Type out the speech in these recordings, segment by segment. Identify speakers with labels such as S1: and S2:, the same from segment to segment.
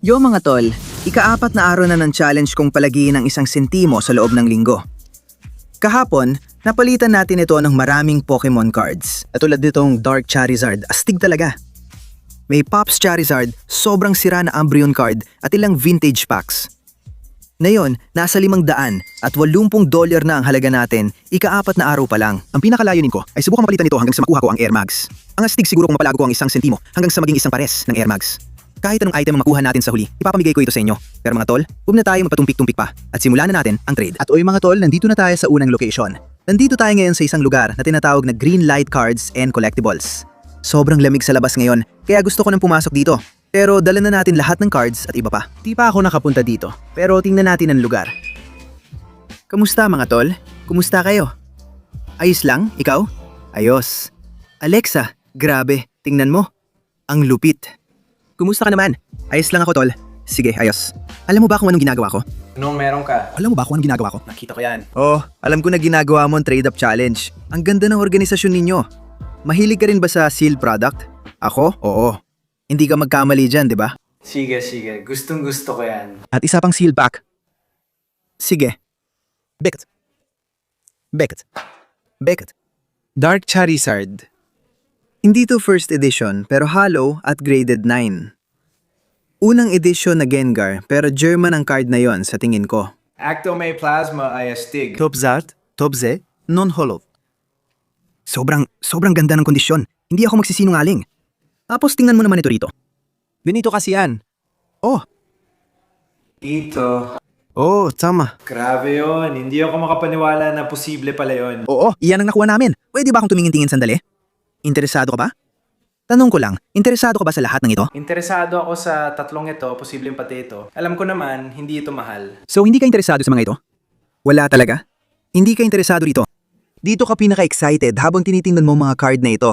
S1: Yo mga tol, ika-4 na araw na ng challenge kong palagiin ng 1 sentimo sa loob ng linggo. Kahapon, napalitan natin ito ng maraming Pokemon cards. At tulad nitong Dark Charizard, astig talaga. May Pops Charizard, sobrang sira na Umbreon card at ilang vintage packs. Ngayon, nasa $500 at $80 na ang halaga natin, ika-4 na araw pa lang. Ang pinakalayunin ko ay subukang mapalitan ito hanggang sa makuha ko ang Air Mags. Ang astig siguro kung mapalago ko ang 1 sentimo hanggang sa maging 1 pares ng Air Mags. Kahit anong item ang makuha natin sa huli, ipapamigay ko ito sa inyo. Pero mga tol, huwag na tayo magpatumpik-tumpik pa at simulan na natin ang trade. At oy mga tol, nandito na tayo sa unang location. Nandito tayo ngayon sa isang lugar na tinatawag na Green Light Cards and Collectibles. Sobrang lamig sa labas ngayon, kaya gusto ko nang pumasok dito. Pero dala na natin lahat ng cards at iba pa. Di pa ako nakapunta dito, pero tingnan natin ang lugar. Kamusta mga tol? Kumusta kayo? Ayos lang, ikaw? Ayos. Alexa, grabe, tingnan mo. Ang lupit. Kumusta ka naman? Ayos lang ako, tol. Sige, ayos. Alam mo ba kung anong ginagawa ko?
S2: Anong meron ka?
S1: Alam mo ba kung anong ginagawa ko?
S2: Nakita ko yan.
S1: Oh, alam ko na ginagawa mo ang trade-up challenge. Ang ganda ng organisasyon ninyo. Mahilig ka rin ba sa sealed product? Ako? Oo. Hindi ka magkamali dyan, di ba?
S2: Sige. Gustong gusto ko yan.
S1: At isa pang sealed pack. Sige. Beckett. Dark Charizard. Hindi to first edition pero hollow at graded 9. Unang edition na Gengar pero German ang card na yon sa tingin ko.
S2: Actomay Plasma ay astig.
S1: Tobze, non-hollow. Sobrang ganda ng kondisyon. Hindi ako magsisinungaling. Tapos tingnan mo naman ito rito. Ganito kasi yan. Oh,
S2: Dito.
S1: tama.
S2: Grabe yon. Hindi ako makapaniwala na posible pala yon.
S1: Oo, iyan ang nakuha namin. Pwede ba akong tumingin-tingin sandali? Interesado ka ba? Tanong ko lang, interesado ka ba sa lahat ng ito?
S2: Interesado ako sa tatlong ito, posibleng pati ito. Alam ko naman, hindi ito mahal.
S1: So hindi ka interesado sa mga ito? Wala talaga? Hindi ka interesado rito? Dito ka pinaka-excited habang tinitingnan mo mga card na ito.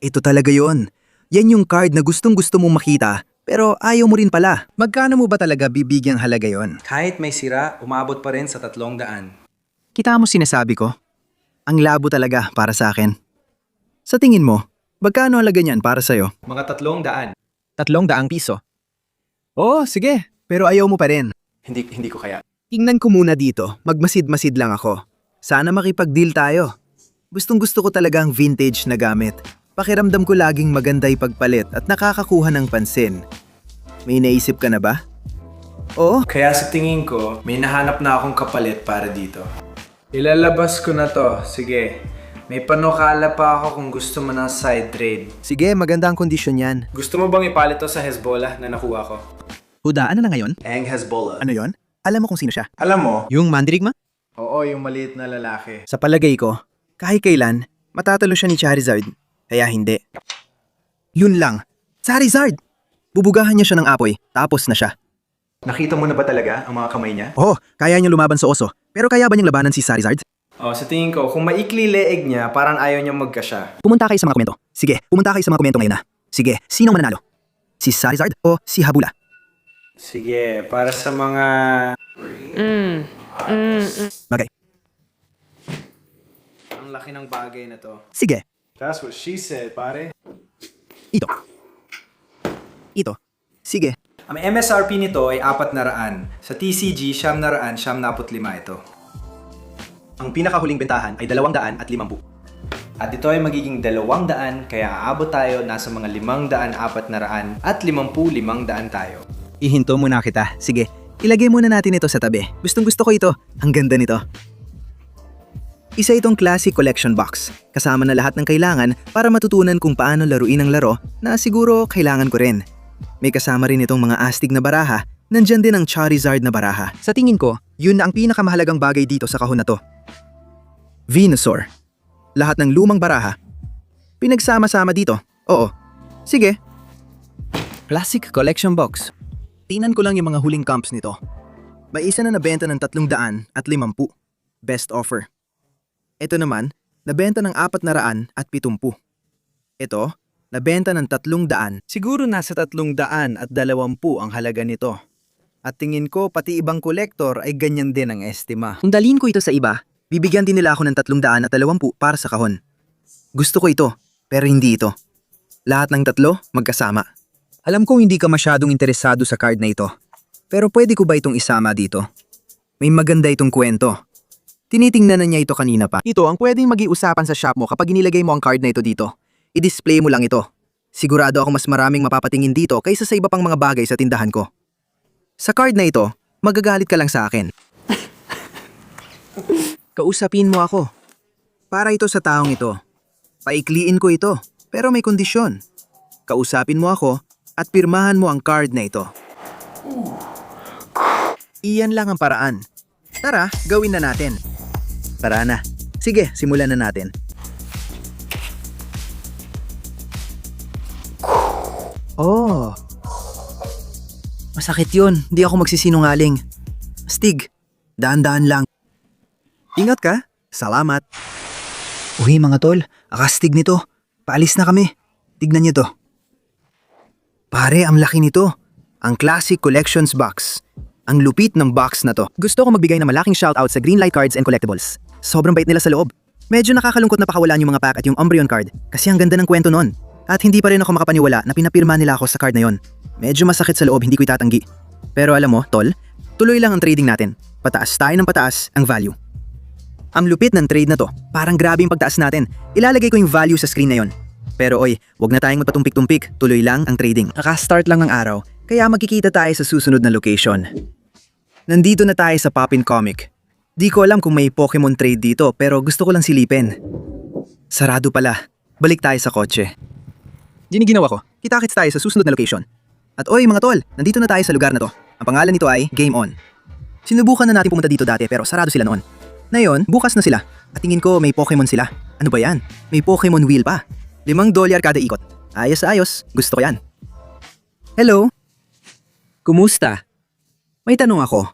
S1: Ito talaga yon. Yan yung card na gustong-gusto mong makita, pero ayaw mo rin pala. Magkano mo ba talaga bibigyang halaga yon?
S2: Kahit may sira, umabot pa rin sa 300.
S1: Kita mo sinasabi ko? Ang labo talaga para sa akin. Sa tingin mo, magkano halaga niyan para sa'yo?
S2: Mga 300.
S1: $300. Oo, sige. Pero ayaw mo pa rin.
S2: Hindi ko kaya.
S1: Tingnan ko muna dito. Magmasid-masid lang ako. Sana makipag-deal tayo. Gustong-gusto ko talaga ang vintage na gamit. Pakiramdam ko laging maganda ipagpalit at nakakakuha ng pansin. May naisip ka na ba? Oo,
S2: Kaya sa tingin ko, may nahanap na akong kapalit para dito. Ilalabas ko na to. Sige. May panukala pa ako kung gusto mo ng side trade.
S1: sige, maganda ang kondisyon yan.
S2: Gusto mo bang ipalit to sa Hezbollah na nakuha ko?
S1: Huda, ano na ngayon?
S2: Ang Hezbollah.
S1: Ano yon? Alam mo kung sino siya?
S2: Alam mo?
S1: Yung mandirigma?
S2: Oo, yung maliit na lalaki.
S1: Sa palagay ko, kahit kailan, matatalo siya ni Charizard. Kaya hindi. Yun lang. Charizard! Bubugahan niya siya ng apoy, tapos na siya.
S2: Nakita mo na ba talaga ang mga kamay niya?
S1: Oo, kaya niya lumaban sa oso. Pero kaya ba niyang labanan si Charizard?
S2: Oh, sa tingin ko, kung maikli leeg niya, parang ayaw niya magkasya.
S1: Pumunta kayo sa mga komento. Sige, pumunta kayo sa mga komento ngayon na. Sige, sino mananalo? Si Charizard o si Habula?
S2: Sige, para sa mga...
S1: Okay,
S2: Ang laki ng bagay na to.
S1: sige.
S2: That's what she said, pare.
S1: Ito. Sige.
S2: Ang MSRP nito ay 400. Sa TCG, 900, 945 ito.
S1: Ang pinakahuling bentahan ay 250.
S2: At ito ay magiging 200, kaya aabot tayo nasa mga 500, 400 at 50, 500 tayo.
S1: Ihinto muna kita. Sige, ilagay muna natin ito sa tabi. Gustong-gusto ko ito. Ang ganda nito. Isa itong classic collection box. Kasama na lahat ng kailangan para matutunan kung paano laruin ang laro na siguro kailangan ko rin. May kasama rin itong mga astig na baraha. Nandyan din ang Charizard na baraha. Sa tingin ko, yun na ang pinakamahalagang bagay dito sa kahon na to. Venusaur. Lahat ng lumang baraha. Pinagsama-sama dito. Oo. Sige. Classic collection box. Tingnan ko lang yung mga huling comps nito. May isa na nabenta ng 350. Best offer. Ito naman, nabenta ng 470. Ito, nabenta ng 300. Siguro nasa 320 ang halaga nito. At tingin ko pati ibang kolektor ay ganyan din ang estima. Kung dalhin ko ito sa iba, bibigyan din nila ako ng 320 para sa kahon. Gusto ko ito, pero hindi ito. Lahat ng tatlo magkasama. Alam kong hindi ka masyadong interesado sa card na ito. Pero pwede ko ba itong isama dito? May maganda itong kwento. Tinitingnan na niya ito kanina pa. Ito ang pwedeng mag-iusapan sa shop mo kapag inilagay mo ang card na ito dito. I-display mo lang ito. Sigurado ako mas maraming mapapatingin dito kaysa sa iba pang mga bagay sa tindahan ko. Sa card na ito, magagalit ka lang sa akin. Kausapin mo ako. Para ito sa taong ito. Paikliin ko ito, pero may kondisyon. Kausapin mo ako at pirmahan mo ang card na ito. Iyan lang ang paraan. Tara, gawin na natin. Tara na. Sige, simulan na natin. Oh. Masakit yun. Di ako magsisinungaling. Astig. Daan-daan lang. Ingat ka. Salamat. Uy mga tol, akastig nito. Paalis na kami. Tignan niyo to. Pare, ang laki nito. Ang Classic Collections Box. Ang lupit ng box na to. Gusto ko magbigay ng malaking shoutout sa Greenlight Cards and Collectibles. Sobrang bait nila sa loob. Medyo nakakalungkot na pakawalan yung mga pack at yung Umbreon card kasi ang ganda ng kwento nun. At hindi pa rin ako makapaniwala na pinapirma nila ako sa card na yon. Medyo masakit sa loob, hindi ko itatanggi. Pero alam mo, tol, tuloy lang ang trading natin. Pataas tayo ng pataas ang value. Ang lupit ng trade na to, parang grabe yung pagtaas natin. Ilalagay ko yung value sa screen na yon. Pero oy, wag na tayong magpatumpik-tumpik, tuloy lang ang trading. Naka-start lang ng araw, kaya magkikita tayo sa susunod na location. Nandito na tayo sa Poppin Comic. Di ko alam kung may Pokemon trade dito pero gusto ko lang silipin. Sarado pala. Balik tayo sa kotse. Yun yung ginawa ko. Kita-kits tayo sa susunod na location. At oy mga tol, nandito na tayo sa lugar na to. Ang pangalan nito ay Game On. Sinubukan na natin pumunta dito dati pero sarado sila noon. Ngayon, bukas na sila. At tingin ko may Pokemon sila. Ano ba yan? May Pokemon wheel pa. $5 kada ikot. Ayos-ayos. Gusto ko yan. Hello? Kumusta? May tanong ako.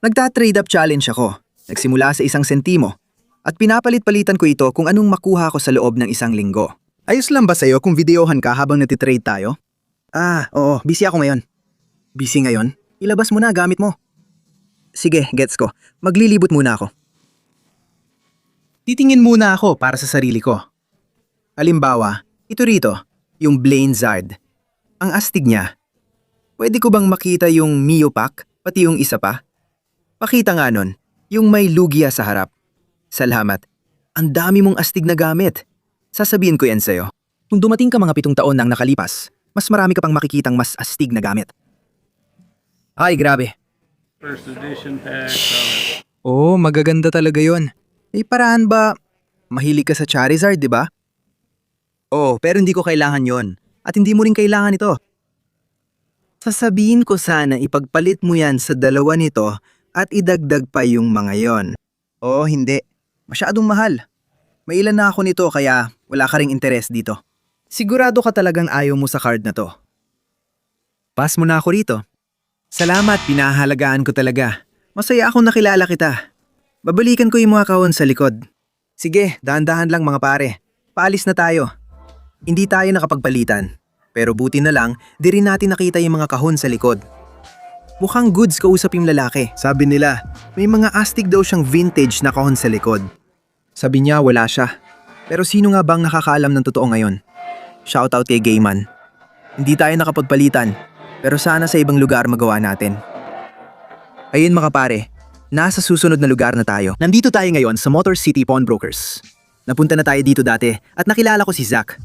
S1: Nagta-trade up challenge ako. Nagsimula sa 1 sentimo. At pinapalit-palitan ko ito kung anong makuha ko sa loob ng 1 linggo. Ayos lang ba sa'yo kung videohan ka habang natitrade tayo? Oo. Busy ako ngayon. Busy ngayon? Ilabas mo na gamit mo. Sige, gets ko. Maglilibot muna ako. Titingin muna ako para sa sarili ko. Halimbawa, ito rito, yung Blaine Zard. Ang astig niya. Pwede ko bang makita yung Mio Pack, pati yung isa pa? Pakita nga nun, yung may Lugia sa harap. Salamat. Ang dami mong astig na gamit. Sasabihin ko yan sa'yo. Kung dumating ka mga 7 taon nang nakalipas, mas marami ka pang makikitang mas astig na gamit. Ay, grabe.
S3: First edition pack.
S1: Oh, magaganda talaga yon. May paraan ba? Mahilig ka sa Charizard, di ba? Oh, pero hindi ko kailangan yon. At hindi mo rin kailangan ito. Sasabihin ko sana ipagpalit mo yan sa 2 nito at idagdag pa yung mga yon. Oh, hindi. Masyadong mahal. May ilan na ako nito kaya wala ka ring interes dito. Sigurado ka talagang ayaw mo sa card na to. Pass mo na ako rito. Salamat, pinahalagaan ko talaga. Masaya akong nakilala kita. Babalikan ko yung mga kahon sa likod. Sige, dahan-dahan lang mga pare. Paalis na tayo. Hindi tayo nakapagpalitan. Pero buti na lang, di rin natin nakita yung mga kahon sa likod. Mukhang goods kausap yung lalaki. Sabi nila, may mga astig daw siyang vintage na kahon sa likod. Sabi niya wala siya. Pero sino nga bang nakakaalam ng totoo ngayon? Shoutout kay Gayman. Hindi tayo nakapagpalitan, pero sana sa ibang lugar magawa natin. Ayun mga pare, nasa susunod na lugar na tayo. Nandito tayo ngayon sa Motor City Pawnbrokers. Napunta na tayo dito dati at nakilala ko si Zach.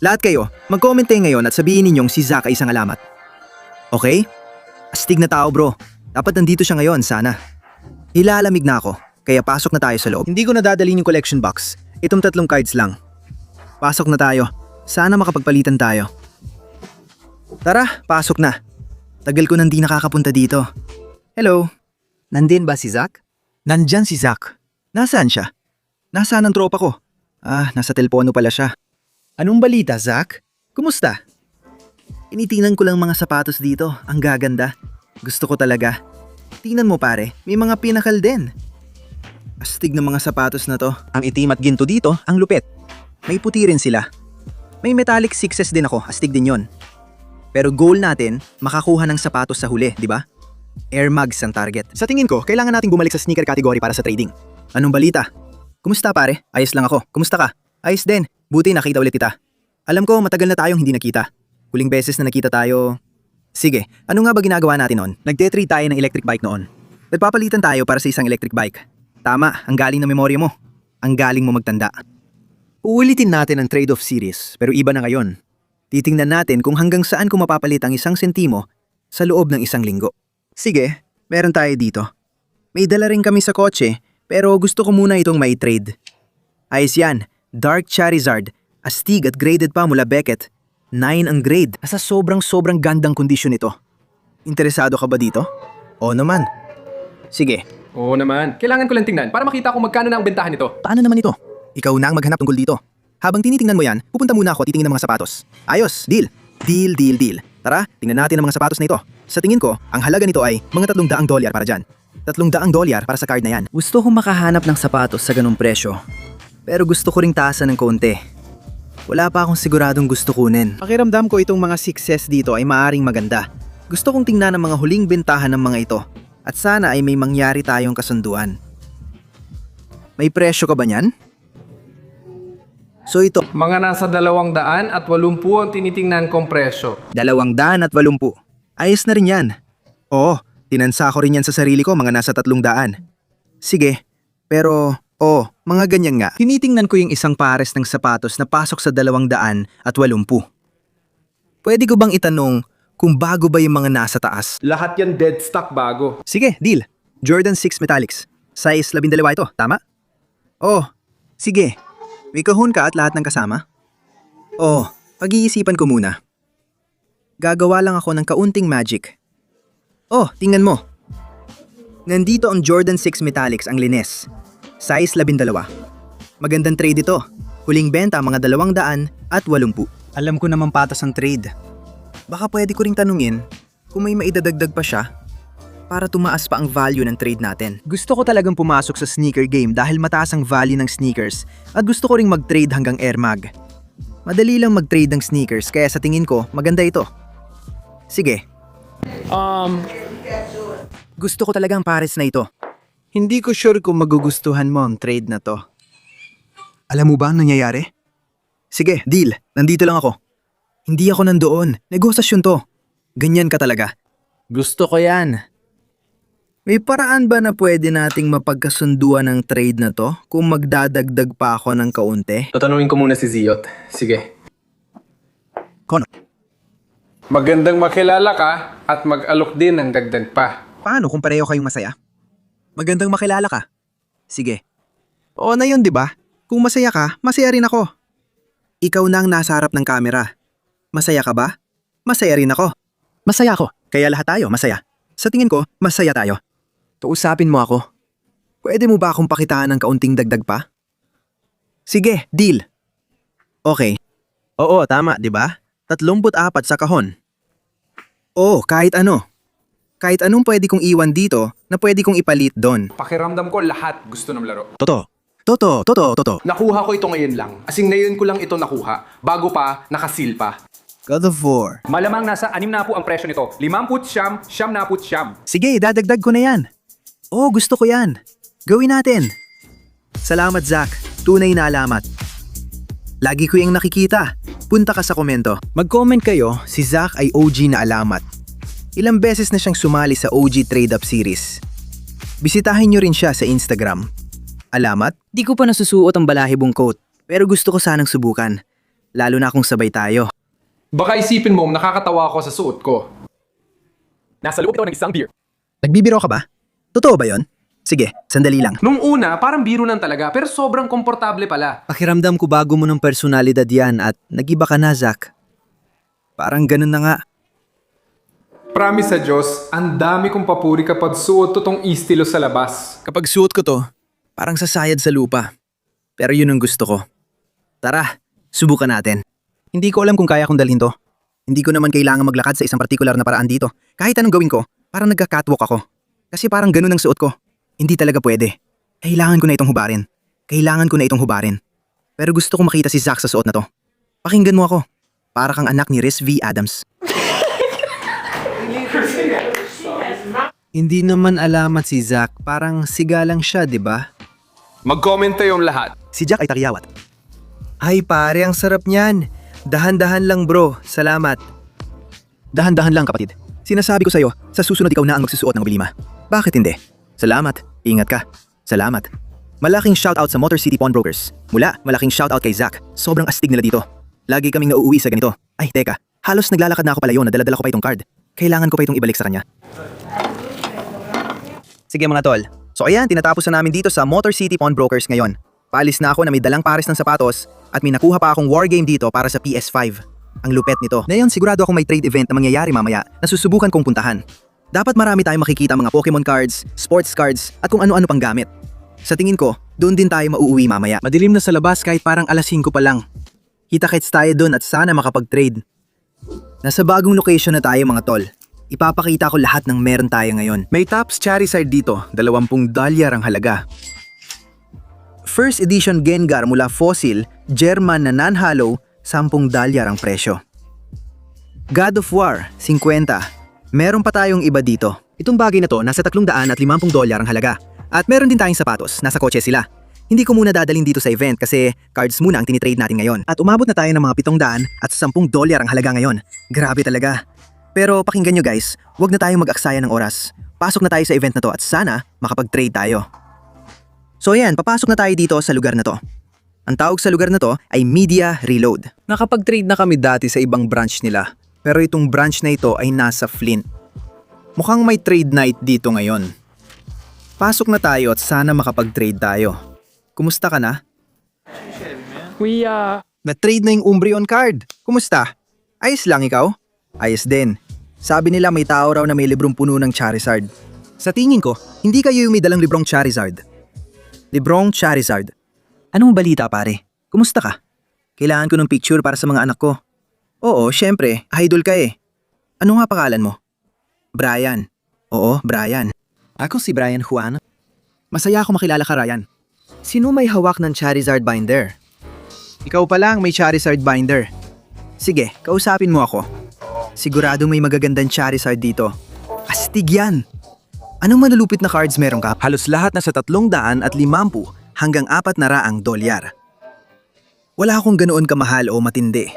S1: Lahat kayo, mag-comment kayo ngayon at sabihin ninyong si Zach ay isang alamat. Okay? Astig na tao bro. Dapat nandito siya ngayon sana. Hilalamig na ako, kaya pasok na tayo sa loob. Hindi ko nadadalhin yung collection box. Itong 3 cards lang. Pasok na tayo. Sana makapagpalitan tayo. Tara, pasok na. Tagal ko nang di nakakapunta dito. Hello. Nandin ba si Zach? Nandyan si Zach. Nasaan siya? Nasaan ang tropa ko? Nasa telepono pala siya. Anong balita, Zach? Kumusta? Initingnan ko lang mga sapatos dito. Ang gaganda. Gusto ko talaga. Tingnan mo pare, may mga pinakal din. Astig ng mga sapatos na to. Ang itim at ginto dito, ang lupit. May puti rin sila. May metallic sixes din ako, astig din yon. Pero goal natin, makakuha ng sapatos sa huli, di ba? Air Mags ang target. Sa tingin ko, kailangan nating bumalik sa sneaker category para sa trading. Anong balita? Kumusta pare? Ayos lang ako. Kumusta ka? Ayos din. Buti nakita ulit kita. Alam ko matagal na tayong hindi nakita. Huling beses na nakita tayo... Sige, ano nga ba ginagawa natin noon? Nagte-trade tayo ng electric bike noon. Nagpapalitan tayo para sa isang electric bike. Tama, ang galing ng memorya mo. Ang galing mo magtanda. Uulitin natin ang trade-off series, pero iba na ngayon. Titingnan natin kung hanggang saan ko mapapalit ang 1 sentimo sa loob ng 1 linggo. Sige, meron tayo dito. May dala rin kami sa kotse, pero gusto ko muna itong may trade. Ayos yan, Dark Charizard, astig at graded pa mula Beckett. 9 ang grade. Nasa sobrang gandang kondisyon ito. Interesado ka ba dito? Oo naman. Sige.
S4: Oo naman. Kailangan ko lang tingnan para makita kung magkano na ang bentahan nito.
S1: Paano naman ito? Ikaw na ang maghanap tungkol dito. Habang tinitingnan mo yan, pupunta muna ako titingin ng mga sapatos. Ayos, deal. Deal. Tara, tingnan natin ang mga sapatos na ito. Sa tingin ko, ang halaga nito ay mga $300 para dyan. $300 para sa card na yan. Gusto kong makahanap ng sapatos sa ganung presyo. Pero gusto ko ring taasan ng konti. Wala pa akong siguradong gusto kunin. Pakiramdam ko itong mga success dito ay maaring maganda. Gusto kong tingnan ang mga huling bentahan ng mga ito. At sana ay may mangyari tayong kasunduan. May presyo ka ba niyan? So ito,
S4: Mga nasa 280 ang tinitingnan kong presyo.
S1: 280. Ayos na rin yan. Oo, tinansa ko rin yan sa sarili ko, mga nasa 300. Sige, pero mga ganyan nga. Tinitingnan ko yung isang pares ng sapatos na pasok sa 280. Pwede ko bang itanong kung bago ba yung mga nasa taas?
S4: Lahat yan dead stock bago.
S1: Sige, deal. Jordan 6 Metallics. Size 12 ito, tama? Sige. May kahon ka at lahat ng kasama? Pag-iisipan ko muna. Gagawa lang ako ng kaunting magic. Tingnan mo. Nandito ang Jordan 6 Metallics ang linis. Size 12. Magandang trade ito. Huling benta mga 280. Alam ko naman patas ang trade. Baka pwede ko ring tanungin kung may maidadagdag pa siya para tumaas pa ang value ng trade natin. Gusto ko talagang pumasok sa sneaker game dahil mataas ang value ng sneakers at gusto ko ring mag-trade hanggang Air Mag. Madali lang mag-trade ng sneakers kaya sa tingin ko maganda ito. Sige. Gusto ko talaga ang pares na ito. Hindi ko sure kung magugustuhan mo ang trade na to. Alam mo ba ang nangyayari? Sige, deal. Nandito lang ako. Hindi ako nandoon. Negosasyon to. Ganyan ka talaga. Gusto ko yan. May paraan ba na pwede nating mapagkasunduan ng trade na to kung magdadagdag pa ako ng kaunti?
S4: Tatanungin ko muna si Ziot. Sige.
S1: Kono?
S4: Magandang makilala ka at mag-alok din ng dagdag pa.
S1: Paano kung pareho kayong masaya? Magandang makilala ka. Sige. Oo na yun, di ba? Kung masaya ka, masaya rin ako. Ikaw na ang nasa harap ng kamera. Masaya ka ba? Masaya rin ako. Masaya ako. Kaya lahat tayo masaya. Sa tingin ko, masaya tayo. Kausapin mo ako. Pwede mo ba akong pakitaan ng kaunting dagdag pa? Sige, deal. Okay. Oo, tama, di ba? 34 sa kahon. Kahit ano. Kahit anong pwede kong iwan dito na pwede kong ipalit doon.
S4: Pakiramdam ko lahat gusto ng laro.
S1: Totoo.
S4: Nakuha ko ito ngayon lang. Asing ngayon ko lang ito nakuha. Bago pa, nakasil pa.
S1: God of War.
S4: Malamang nasa 60 ang presyo nito. 50 siyam.
S1: Sige, dadagdag ko na yan. Gusto ko yan. Gawin natin. Salamat, Zach. Tunay na alamat. Lagi ko yung nakikita. Punta ka sa komento. Mag-comment kayo, si Zach ay OG na alamat. Ilang beses na siyang sumali sa OG Trade Up Series. Bisitahin niyo rin siya sa Instagram. Alamat? Di ko pa nasusuot ang balahibong coat, pero gusto ko sanang subukan. Lalo na kung sabay tayo.
S4: Baka isipin mo nakakatawa ako sa suot ko. Nasa loob ito ng isang beer.
S1: Nagbibiro ka ba? Totoo ba yon? Sige, sandali lang.
S4: Nung una, parang biro lang talaga, pero sobrang komportable pala.
S1: Pakiramdam ko bago mo ng personalidad yan at nag-iba ka na, Zach. Parang ganun na nga.
S4: Promise sa Diyos, ang dami kong papuri kapag suot to tong istilo sa labas.
S1: Kapag suot ko to, parang sasayad sa lupa. Pero yun ang gusto ko. Tara, subukan natin. Hindi ko alam kung kaya kong dalhin to. Hindi ko naman kailangan maglakad sa isang partikular na paraan dito. Kahit anong gawin ko, parang nagka-catwalk ako. Kasi parang ganun ang suot ko. Hindi talaga pwede. Kailangan ko na itong hubarin. Pero gusto ko makita si Zach sa suot na to. Pakinggan mo ako. Para kang anak ni Rhys V. Adams. Hindi naman alamat si Zach. Parang siga lang siya, di ba?
S4: Mag-comment yung lahat.
S1: Si Jack ay takyawat. Ay pare, ang sarap niyan. Dahan-dahan lang bro, salamat. Dahan-dahan lang kapatid. Sinasabi ko sa'yo, sa susunod ikaw na ang magsusuot ng obilima. Bakit hindi? Salamat. Ingat ka. Salamat. Malaking shoutout sa Motor City Pawnbrokers. Mula, malaking shoutout kay Zach. Sobrang astig nila dito. Lagi kaming nauuwi sa ganito. Ay, teka. Halos naglalakad na ako pala yun. Nadala-dala ko pa itong card. Kailangan ko pa itong ibalik sa kanya. Sige mga tol. So ayan, tinatapos na namin dito sa Motor City Pawnbrokers ngayon. Paalis na ako na may dalang pares ng sapatos at may nakuha pa akong wargame dito para sa PS5. Ang lupet nito. Ngayon sigurado akong may trade event na mangyayari mamaya na susubukan kong puntahan. Dapat marami tayong makikita mga Pokemon cards, sports cards at kung ano-ano pang gamit. Sa tingin ko, doon din tayo mauuwi mamaya. Madilim na sa labas kahit parang alas 5 pa lang. Kita-kits tayo doon at sana makapag-trade. Nasa bagong location na tayo mga tol. Ipapakita ko lahat ng meron tayo ngayon. May Topps Charizard dito, $20 ang halaga. First edition Gengar mula Fossil, German na non-hollow, $10 ang presyo. God of War, 50. Meron pa tayong iba dito. Itong bagay na to, nasa $350 ang halaga. At meron din tayong sapatos, nasa kotse sila. Hindi ko muna dadalhin dito sa event kasi cards muna ang tinitrade natin ngayon. At umabot na tayo ng mga $700 at $10 ang halaga ngayon. Grabe talaga. Pero pakinggan nyo guys, huwag na tayong mag-aksaya ng oras. Pasok na tayo sa event na to at sana makapag-trade tayo. So ayan, papasok na tayo dito sa lugar na to. Ang tawag sa lugar na to ay Media Reload. Nakapag-trade na kami dati sa ibang branch nila. Pero itong branch na ito ay nasa Flint. Mukhang may trade night dito ngayon. Pasok na tayo at sana makapag-trade tayo. Kumusta ka na? Na-trade na yung Umbreon card. Kumusta? Ayos lang ikaw? Ayos din. Sabi nila may tao raw na may librong puno ng Charizard. Sa tingin ko, hindi kayo yung may dalang librong Charizard. Librong Charizard. Anong balita pare? Kumusta ka? Kailangan ko ng picture para sa mga anak ko. Oo, syempre, idol ka eh. Ano nga pangalan mo? Brian. Oo, Brian. Ako si Brian Juan. Masaya ako makilala ka, Ryan. Sino may hawak ng Charizard binder? Ikaw pa lang may Charizard binder. Sige, kausapin mo ako. Sigurado may magagandang Charizard dito. Astig yan! Anong manulupit na cards meron ka? Halos lahat na sa $350 hanggang $400. Wala akong ganoon kamahal o matindi.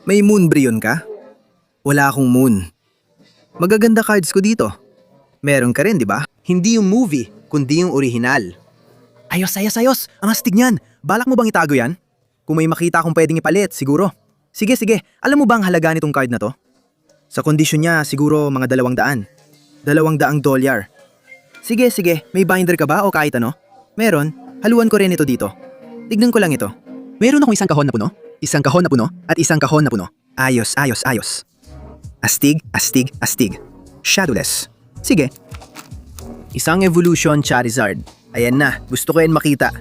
S1: May Moonbreon ka? Wala akong Moon. Magaganda cards ko dito. Meron ka rin, di ba? Hindi yung movie, kundi yung original. Ayos! Ang astig niyan! Balak mo bang itago yan? Kung may makita akong pwedeng ipalit, siguro. Sige. Alam mo ba ang halaga nitong card na to? Sa kondisyon niya, siguro mga $200. $200. Sige. May binder ka ba o kahit ano? Meron. Haluan ko rin ito dito. Tignan ko lang ito. Meron akong isang kahon na puno, isang kahon na puno, at isang kahon na puno. Ayos. Astig. Shadowless. Sige. Isang Evolution Charizard. Ayan na, gusto ko yan makita.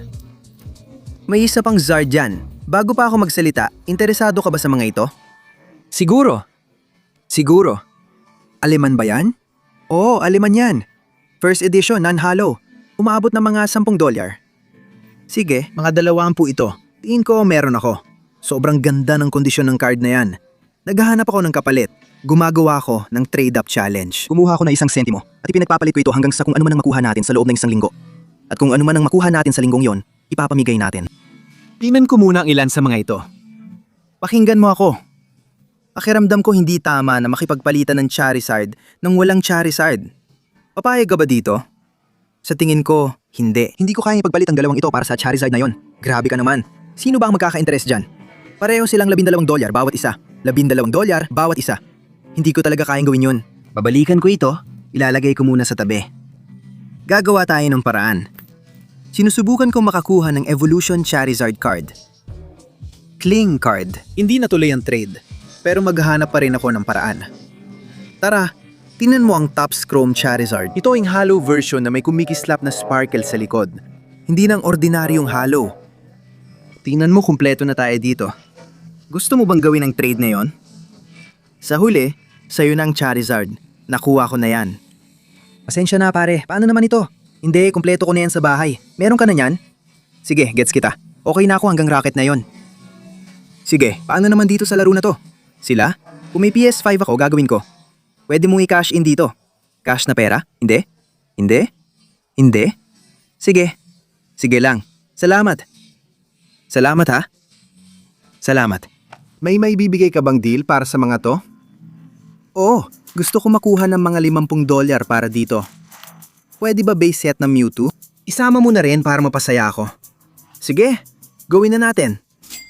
S1: May isa pang Zard dyan. Bago pa ako magsalita, interesado ka ba sa mga ito? Siguro. Aleman ba yan? Oo, aleman yan. First edition, non-hollow. Umaabot na mga $10. Sige, mga 20 ito. Tingin ko meron ako. Sobrang ganda ng kondisyon ng card na yan. Naghahanap ako ng kapalit. Gumagawa ako ng trade-up challenge. Kumuha ako ng 1 sentimo at ipinagpapalit ko ito hanggang sa kung ano man ang makuha natin sa loob ng 1 linggo. At kung ano man ang makuha natin sa linggong yon, ipapamigay natin. Tingnan ko muna ang ilan sa mga ito. Pakinggan mo ako. Pakiramdam ko hindi tama na makipagpalitan ng Charizard nang walang Charizard. Papayag ka ba dito? Sa tingin ko, hindi. Hindi ko kaya ipagpalit ang dalawang ito para sa Charizard na yon. Grabe ka naman. Sino ba ang magkaka-interest dyan? Pareho silang $12 bawat isa. $12 bawat isa. Hindi ko talaga kayang gawin yun. Babalikan ko ito, ilalagay ko muna sa tabi. Gagawa tayo ng paraan. Sinusubukan kong makakuha ng Evolution Charizard card. Cling card. Hindi natuloy ang trade, pero maghahanap pa rin ako ng paraan. Tara, tingnan mo ang Topps Chrome Charizard. Ito ang hollow version na may kumikislap na sparkle sa likod. Hindi nang ordinaryong hollow. Tingnan mo, kumpleto na tayo dito. Gusto mo bang gawin ang trade na yon? Sa huli, sa'yo na ang Charizard. Nakuha ko na yan. Pasensya na pare, paano naman ito? Hindi, kumpleto ko na yan sa bahay. Meron ka na yan? Sige, gets kita. Okay na ako hanggang rocket na yon. Sige, paano naman dito sa laro na to? Sila? Kung may PS5 ako, gagawin ko. Pwede mong i-cash in dito. Cash na pera? Hindi? Hindi? Sige. Sige lang. Salamat. Salamat ha. Salamat. May bibigay ka bang deal para sa mga to? Oo, gusto ko makuha ng mga $50 para dito. Pwede ba base set ng Mewtwo? Isama mo na rin para mapasaya ako. Sige, gawin na natin.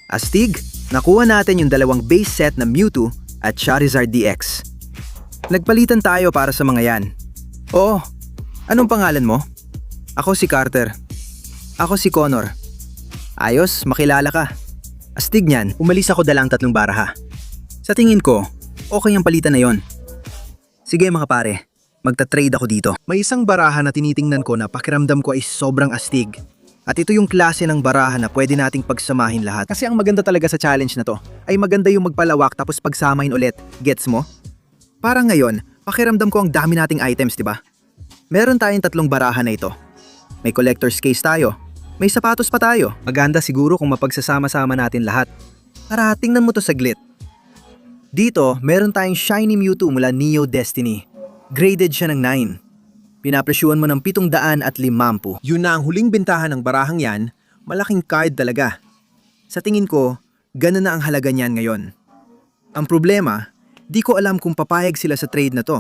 S1: Astig, nakuha natin yung dalawang base set na Mewtwo at Charizard DX. Nagpalitan tayo para sa mga yan. Oo, anong pangalan mo? Ako si Carter. Ako si Connor. Ayos, makilala ka. Astig niyan, umalis ako dalang 3 baraha. Sa tingin ko, okay ang palitan na yon. Sige mga pare, magta-trade ako dito. May isang baraha na tinitingnan ko na pakiramdam ko ay sobrang astig. At ito yung klase ng baraha na pwede nating pagsamahin lahat. Kasi ang maganda talaga sa challenge na to, ay maganda yung magpalawak tapos pagsamahin ulit. Gets mo? Parang ngayon, pakiramdam ko ang dami nating items, di ba? Meron tayong 3 baraha na ito. May collector's case tayo. May sapatos pa tayo. Maganda siguro kung mapagsasama-sama natin lahat. Tara, tingnan mo to saglit. Dito, meron tayong shiny Mewtwo mula Neo Destiny. Graded siya ng 9. Pinapresyuhan mo ng 750. Yun na ang huling bintahan ng barahang yan, malaking card talaga. Sa tingin ko, ganun na ang halaga niyan ngayon. Ang problema, di ko alam kung papayag sila sa trade na to.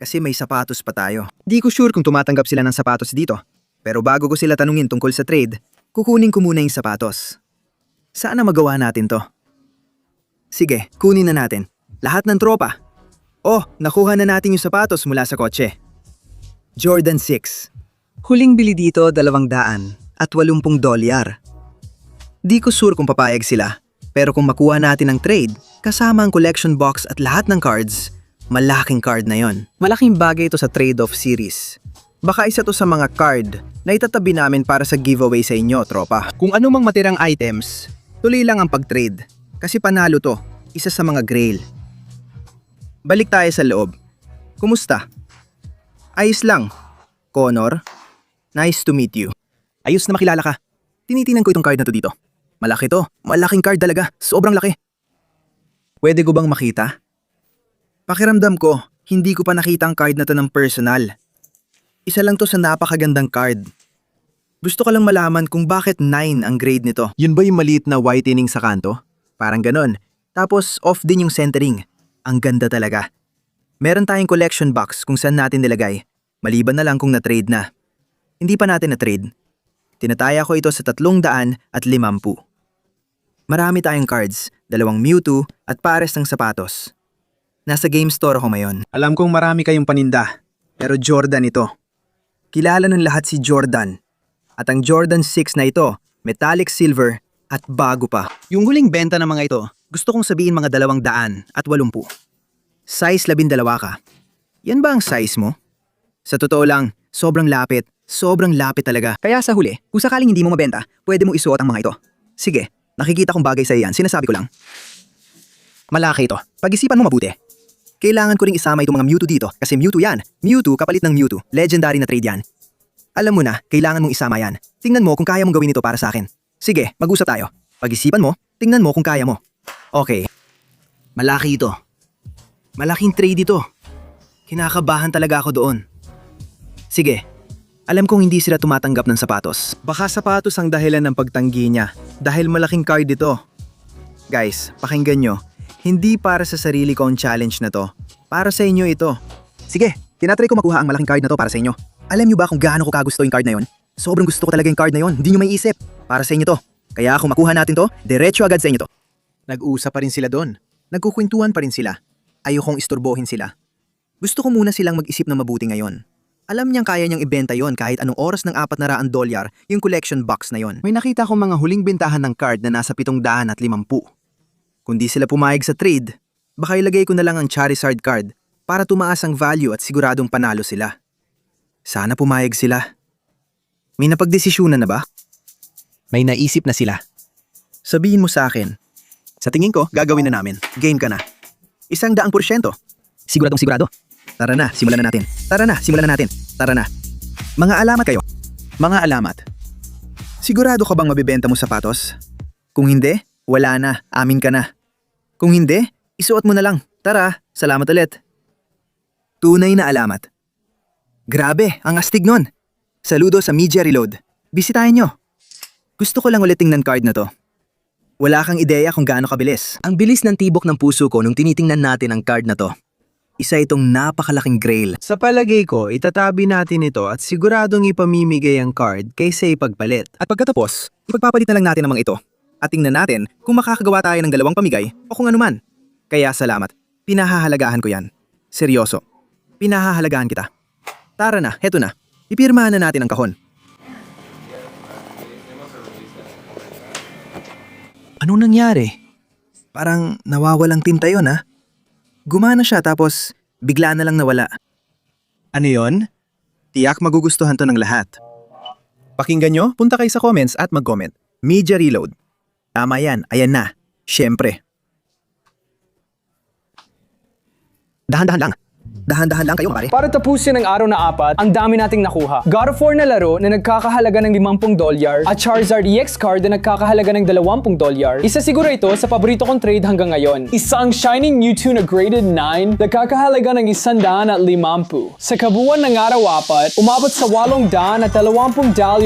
S1: Kasi may sapatos pa tayo. Di ko sure kung tumatanggap sila ng sapatos dito. Pero bago ko sila tanungin tungkol sa trade, kukunin ko muna yung sapatos. Sana magawa natin to. Sige, kunin na natin. Lahat ng tropa. Oh, nakuha na natin yung sapatos mula sa kotse. Jordan 6. Huling bili dito $280. Di ko sure kung papayag sila. Pero kung makuha natin ang trade, kasama ang collection box at lahat ng cards, malaking card na yon. Malaking bagay ito sa trade-off series. Baka isa to sa mga card na itatabi namin para sa giveaway sa inyo, tropa. Kung ano mang matirang items, tuloy lang ang pag-trade. Kasi panalo to, isa sa mga grail. Balik tayo sa loob. Kumusta? Ayos lang. Connor, nice to meet you. Ayos na makilala ka. Tinitingnan ko itong card na to dito. Malaki to. Malaking card talaga. Sobrang laki. Pwede ko bang makita? Pakiramdam ko, hindi ko pa nakita ang card na to ng personal. Isa lang to sa napakagandang card. Gusto ko lang malaman kung bakit 9 ang grade nito. Yun ba yung maliit na whitening sa kanto? Parang ganon. Tapos off din yung centering. Ang ganda talaga. Meron tayong collection box kung saan natin nilagay. Maliban na lang kung na-trade na. Hindi pa natin na-trade. Tinataya ko ito sa 350. Marami tayong cards, 2 Mewtwo at pares ng sapatos. Nasa game store ako ngayon. Alam kong marami kayong paninda, pero Jordan ito. Kilala ng lahat si Jordan. At ang Jordan 6 na ito, metallic silver at bago pa. Yung huling benta ng mga ito, gusto kong sabihin mga 280. Size 12 ka. Yan ba ang size mo? Sa totoo lang, sobrang lapit talaga. Kaya sa huli, kung sakaling hindi mo mabenta, pwede mo isuot ang mga ito. Sige, nakikita kong bagay sa iyan, sinasabi ko lang. Malaki ito, pag-isipan mo mabuti. Kailangan ko ring isama itong mga Mewtwo dito kasi Mewtwo yan. Mewtwo kapalit ng Mewtwo, legendary na trade yan. Alam mo na, kailangan mong isama yan. Tingnan mo kung kaya mong gawin ito para sa akin. Sige, mag-usap tayo. Pag-isipan mo, tingnan mo kung kaya mo. Okay. Malaki ito. Malaking trade ito. Kinakabahan talaga ako doon. Sige, alam kong hindi sila tumatanggap ng sapatos. Baka sapatos ang dahilan ng pagtanggi niya dahil malaking card ito. Guys, pakinggan nyo. Hindi para sa sarili ko ang challenge na to. Para sa inyo ito. Sige, tinatry ko makuha ang malaking card na to para sa inyo. Alam nyo ba kung gaano ko kagusto yung card na yon? Sobrang gusto ko talaga yung card na yon. Hindi nyo may isip. Para sa inyo to. Kaya kung makuha natin to, diretso agad sa inyo to. Nag-uusap pa rin sila doon. Nagkukwentuhan pa rin sila. Ayokong istorbohin sila. Gusto ko muna silang mag-isip ng mabuti ngayon. Alam niyang kaya niyang ibenta yon kahit anong oras ng $400 yung collection box na yon. May nakita akong mga huling bentahan ng card na nasa 750. Kung di sila pumayag sa trade, baka ilagay ko na lang ang Charizard card para tumaas ang value at siguradong panalo sila. Sana pumayag sila. May napagdesisyonan na ba? May naisip na sila. Sabihin mo sa akin. Sa tingin ko, gagawin na namin. Game ka na. 100%. Siguradong sigurado. Tara na, simulan na natin. Tara na. Mga alamat kayo. Mga alamat. Sigurado ka bang mabibenta mo sapatos? Kung hindi, wala na, amin ka na. Kung hindi, isuot mo na lang. Tara, salamat ulit. Tunay na alamat. Grabe, ang astig nun. Saludo sa Media Reload. Bisitahin nyo. Gusto ko lang ulit tingnan card na to. Wala kang ideya kung gaano kabilis. Ang bilis ng tibok ng puso ko nung tinitingnan natin ang card na to. Isa itong napakalaking grail.
S2: Sa palagay ko, itatabi natin ito at siguradong ipamimigay ang card kaysa ipagpalit.
S1: At pagkatapos, ipagpapalit na lang natin ang mga ito. At tingnan natin kung makakagawa tayo ng 2 pamigay o kung anuman. Kaya salamat. Pinahahalagahan ko yan. Seryoso. Pinahahalagahan kita. Tara na, heto na. Ipirmahan na natin ang kahon. Anong nangyari? Parang nawawalang tinta yun, ha? Gumana siya tapos bigla na lang nawala. Ano yon? Tiyak magugustuhan to ng lahat. Pakinggan nyo, punta kayo sa comments at mag-comment. Media Reload. Tama yan, ayan na. Siyempre. Dahan-dahan lang. Dahan-dahan lang kayo, pare.
S5: Para tapusin ang araw na 4, ang dami nating nakuha. God of War na laro na nagkakahalaga ng $50 at Charizard EX card na nagkakahalaga ng $20. Isa siguro ito sa paborito kong trade hanggang ngayon. Isang Shining Mewtwo na graded 9, nagkakahalaga ng $150. Sa kabuuan ng araw 4, umabot sa $820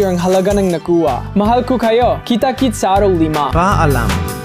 S5: ang halaga ng nakuha. Mahal ko kayo. Kita-kit sa araw 5.
S2: Paalam.